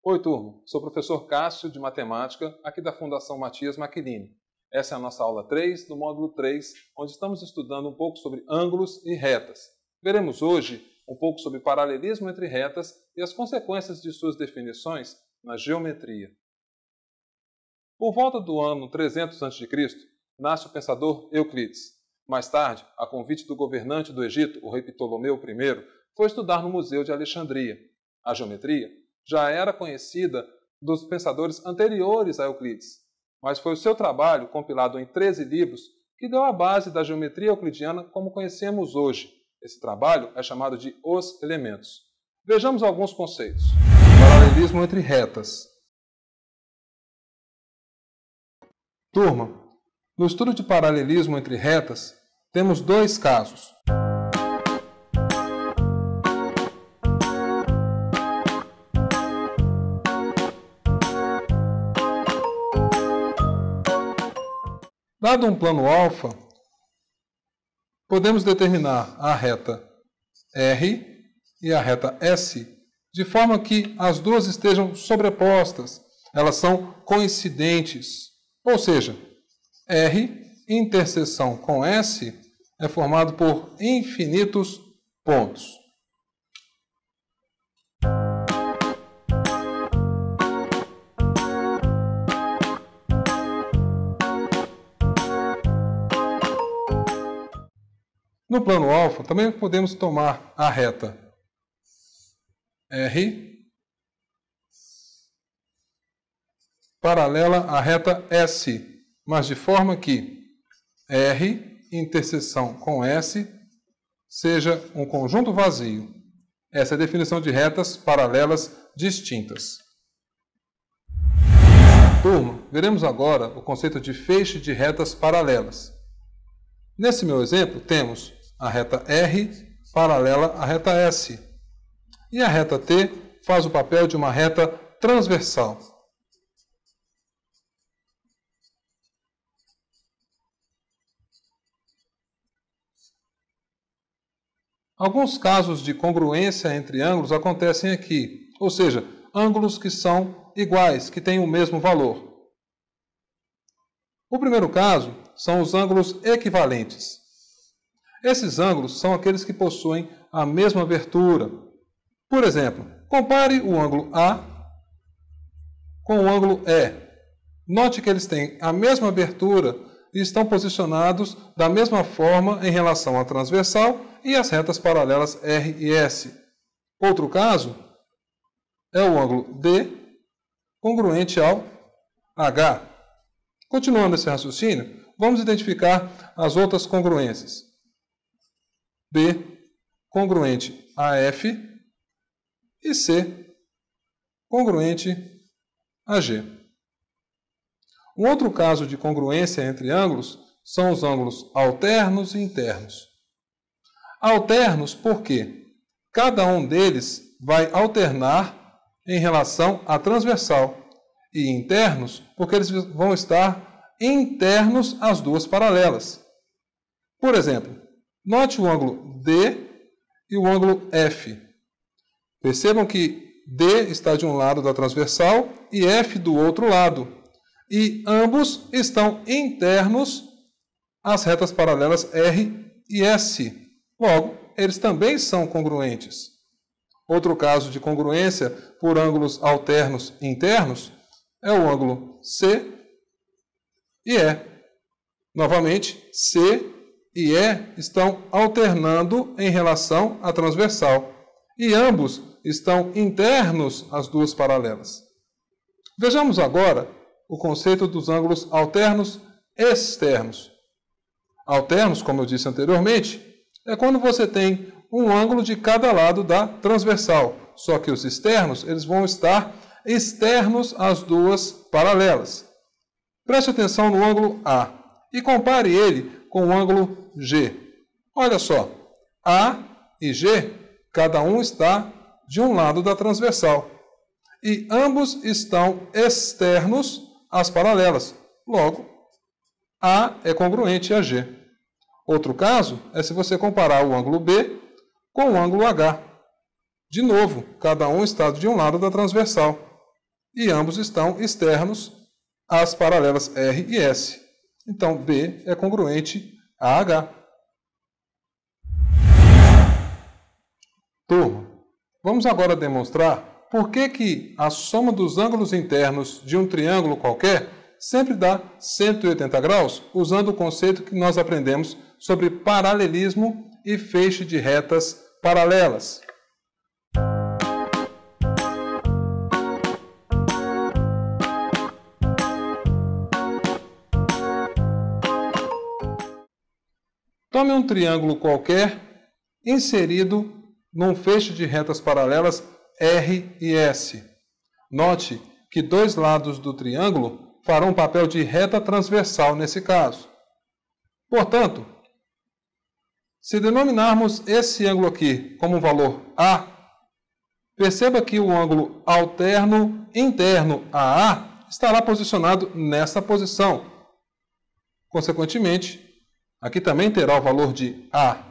Oi, turma. Sou o professor Cássio, de Matemática, aqui da Fundação Matias Maquiline. Essa é a nossa aula 3, do módulo 3, onde estamos estudando um pouco sobre ângulos e retas. Veremos hoje um pouco sobre paralelismo entre retas e as consequências de suas definições na geometria. Por volta do ano 300 a.C., nasce o pensador Euclides. Mais tarde, a convite do governante do Egito, o rei Ptolomeu I, foi estudar no Museu de Alexandria. A geometria já era conhecida dos pensadores anteriores a Euclides, mas foi o seu trabalho, compilado em 13 livros, que deu a base da geometria euclidiana como conhecemos hoje. Esse trabalho é chamado de Os Elementos. Vejamos alguns conceitos. Paralelismo entre retas. Turma, no estudo de paralelismo entre retas, temos dois casos. Dado um plano alfa, podemos determinar a reta R e a reta S de forma que as duas estejam sobrepostas, elas são coincidentes. Ou seja, R interseção com S é formado por infinitos pontos. No plano alfa, também podemos tomar a reta R paralela à reta S, mas de forma que R interseção com S seja um conjunto vazio. Essa é a definição de retas paralelas distintas. Turma, veremos agora o conceito de feixe de retas paralelas. Nesse meu exemplo, temos a reta R paralela à reta S. E a reta T faz o papel de uma reta transversal. Alguns casos de congruência entre ângulos acontecem aqui, ou seja, ângulos que são iguais, que têm o mesmo valor. O primeiro caso são os ângulos equivalentes. Esses ângulos são aqueles que possuem a mesma abertura. Por exemplo, compare o ângulo A com o ângulo E. Note que eles têm a mesma abertura e estão posicionados da mesma forma em relação à transversal e às retas paralelas R e S. Outro caso é o ângulo D congruente ao H. Continuando esse raciocínio, vamos identificar as outras congruências. B congruente a F e C congruente a G. Um outro caso de congruência entre ângulos são os ângulos alternos e internos. Alternos porque cada um deles vai alternar em relação à transversal, e internos porque eles vão estar internos às duas paralelas. Por exemplo, note o ângulo D e o ângulo F. Percebam que D está de um lado da transversal e F do outro lado. E ambos estão internos às retas paralelas R e S. Logo, eles também são congruentes. Outro caso de congruência por ângulos alternos e internos é o ângulo C e E. Novamente, C e E estão alternando em relação à transversal, e ambos estão internos às duas paralelas. Vejamos agora o conceito dos ângulos alternos externos. Alternos, como eu disse anteriormente, é quando você tem um ângulo de cada lado da transversal, só que os externos eles vão estar externos às duas paralelas. Preste atenção no ângulo A e compare ele com o ângulo G. Olha só, A e G, cada um está de um lado da transversal, e ambos estão externos às paralelas. Logo, A é congruente a G. Outro caso é se você comparar o ângulo B com o ângulo H. De novo, cada um está de um lado da transversal. e ambos estão externos às paralelas R e S. Então, B é congruente a H. Turma, vamos agora demonstrar por que a soma dos ângulos internos de um triângulo qualquer sempre dá 180 graus, usando o conceito que nós aprendemos sobre paralelismo e feixe de retas paralelas. Tome um triângulo qualquer inserido num feixe de retas paralelas R e S. Note que dois lados do triângulo farão papel de reta transversal nesse caso. Portanto, se denominarmos esse ângulo aqui como um valor A, perceba que o ângulo alterno interno a A estará posicionado nessa posição. Consequentemente, aqui também terá o valor de A.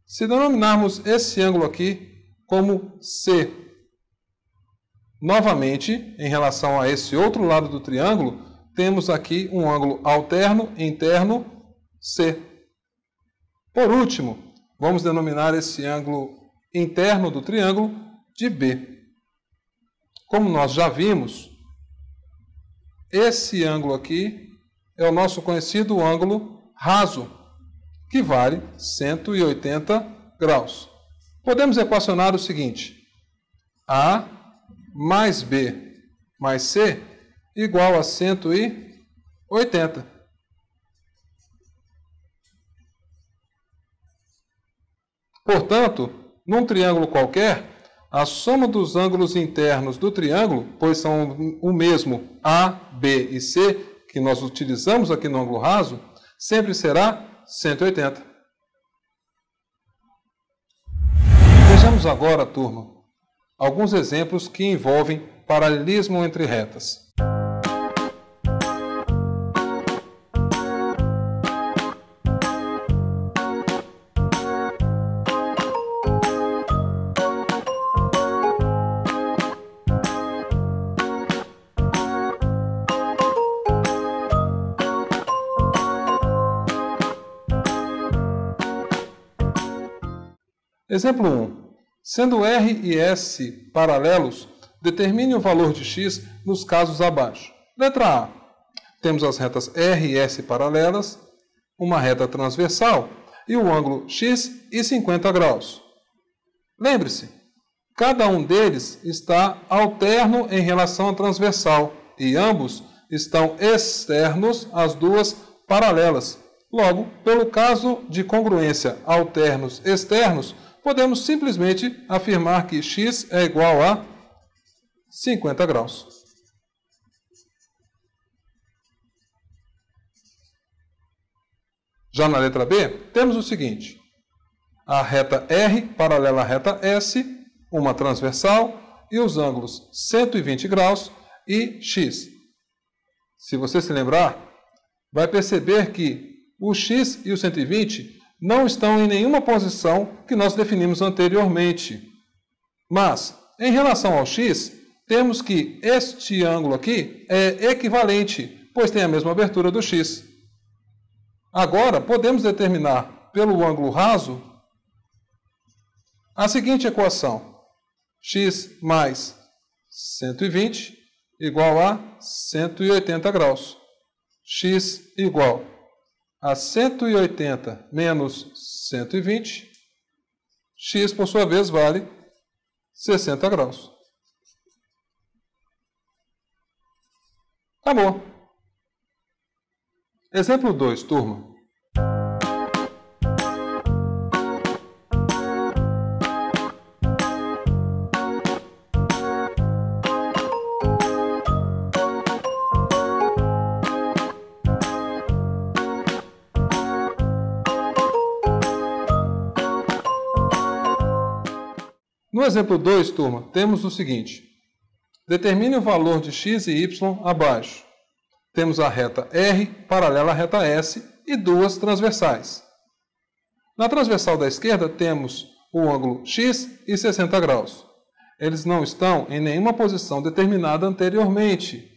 Se denominarmos esse ângulo aqui como C, novamente, em relação a esse outro lado do triângulo, temos aqui um ângulo alterno interno C. Por último, vamos denominar esse ângulo interno do triângulo de B. Como nós já vimos, esse ângulo aqui é o nosso conhecido ângulo raso, que vale 180 graus. Podemos equacionar o seguinte: A mais B mais C igual a 180. Portanto, num triângulo qualquer, a soma dos ângulos internos do triângulo, pois são o mesmo A, B e C, que nós utilizamos aqui no ângulo raso, sempre será 180. Vejamos agora, turma, alguns exemplos que envolvem paralelismo entre retas. Exemplo 1. Sendo R e S paralelos, determine o valor de x nos casos abaixo. Letra A. Temos as retas R e S paralelas, uma reta transversal e o ângulo x e 50 graus. Lembre-se, cada um deles está alterno em relação à transversal e ambos estão externos às duas paralelas. Logo, pelo caso de congruência alternos-externos, podemos simplesmente afirmar que x é igual a 50 graus. Já na letra B, temos o seguinte: a reta R paralela à reta S, uma transversal e os ângulos 120 graus e x. Se você se lembrar, vai perceber que o x e o 120 não estão em nenhuma posição que nós definimos anteriormente. Mas, em relação ao x, temos que este ângulo aqui é equivalente, pois tem a mesma abertura do x. Agora, podemos determinar pelo ângulo raso a seguinte equação: x mais 120 igual a 180 graus. X igual a 180 menos 120, x, por sua vez, vale 60 graus. Acabou. Exemplo 2, turma. No exemplo 2, turma, temos o seguinte: determine o valor de x e y abaixo. Temos a reta R paralela à reta S e duas transversais. Na transversal da esquerda temos o ângulo x e 60 graus. eles não estão em nenhuma posição determinada anteriormente.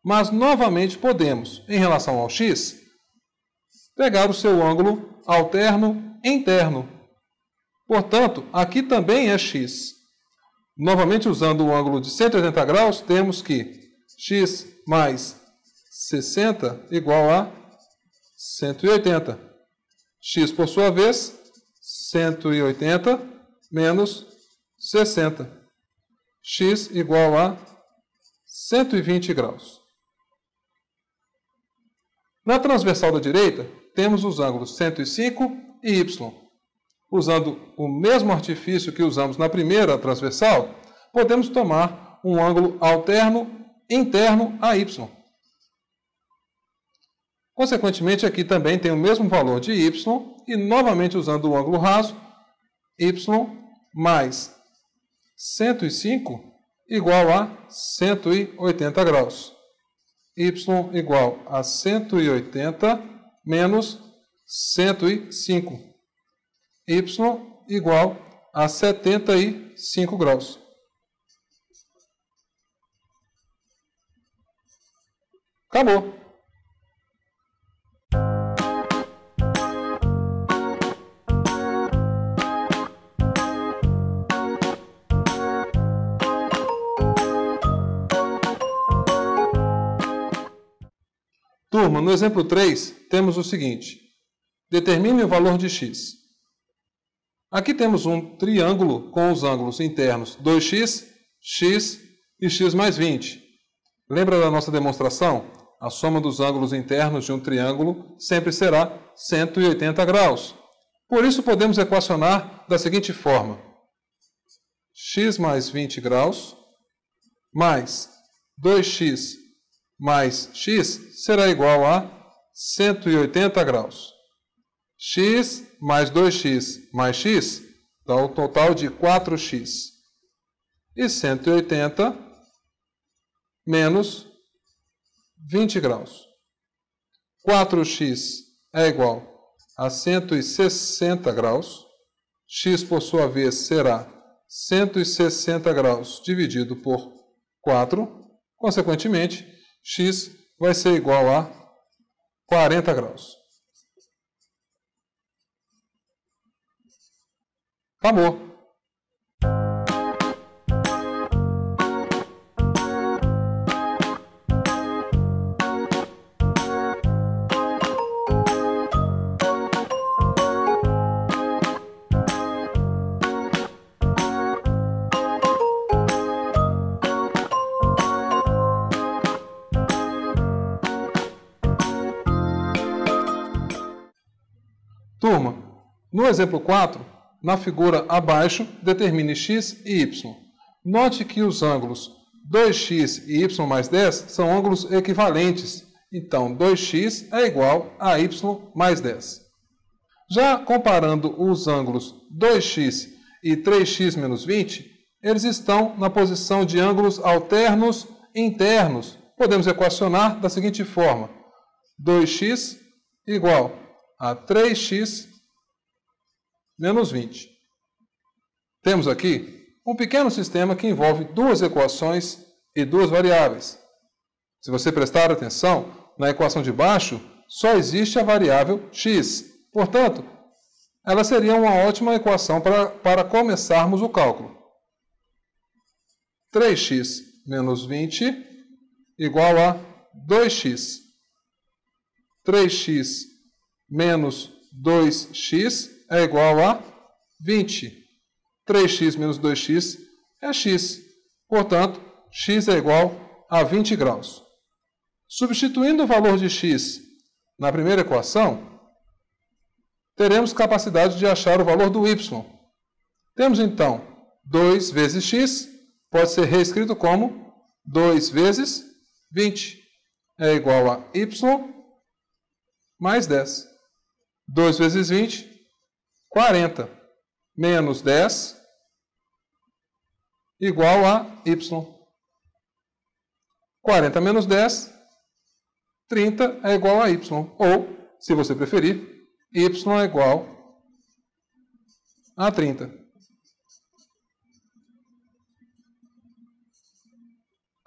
Mas, novamente, podemos, em relação ao x, pegar o seu ângulo alterno interno. Portanto, aqui também é x. Novamente, usando o ângulo de 180 graus, temos que x mais 60 igual a 180. X, por sua vez, 180 menos 60. X igual a 120 graus. Na transversal da direita, temos os ângulos 105 e y. Usando o mesmo artifício que usamos na primeira transversal, podemos tomar um ângulo alterno interno a y. Consequentemente, aqui também tem o mesmo valor de y, e novamente usando o ângulo raso, y mais 105 igual a 180 graus. Y igual a 180 menos 105. Y igual a 75 graus. Acabou. Turma, no exemplo 3, temos o seguinte. Determine o valor de x. Aqui temos um triângulo com os ângulos internos 2x, x e x mais 20. Lembra da nossa demonstração? A soma dos ângulos internos de um triângulo sempre será 180 graus. Por isso, podemos equacionar da seguinte forma. X mais 20 graus mais 2x mais x será igual a 180 graus. X mais 2x mais x dá o total de 4x. E 180 menos 20 graus. 4x é igual a 160 graus. X, por sua vez, será 160 graus dividido por 4. Consequentemente, x vai ser igual a 40 graus. Acabou. Turma, no exemplo 4, na figura abaixo, determine x e y. Note que os ângulos 2x e y mais 10 são ângulos equivalentes. Então, 2x é igual a y mais 10. Já comparando os ângulos 2x e 3x menos 20, eles estão na posição de ângulos alternos internos. Podemos equacionar da seguinte forma. 2x igual a 3x menos 20. Temos aqui um pequeno sistema que envolve duas equações e duas variáveis. Se você prestar atenção, na equação de baixo só existe a variável x. Portanto, ela seria uma ótima equação para começarmos o cálculo. 3x menos 20 igual a 2x. 3x menos 2x é igual a 20. 3x menos 2x é x. Portanto, x é igual a 20 graus. Substituindo o valor de x na primeira equação, teremos capacidade de achar o valor do y. Temos, então, 2 vezes x, pode ser reescrito como 2 vezes 20. É igual a y mais 10. 2 vezes 20, 40. Menos 10, igual a y. 40 menos 10, 30 é igual a y. Ou, se você preferir, y é igual a 30.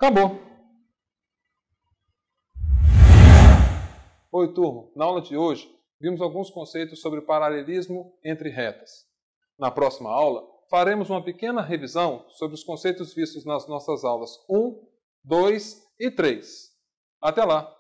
Acabou! Oi, turma! Na aula de hoje, vimos alguns conceitos sobre paralelismo entre retas. Na próxima aula, faremos uma pequena revisão sobre os conceitos vistos nas nossas aulas 1, 2 e 3. Até lá!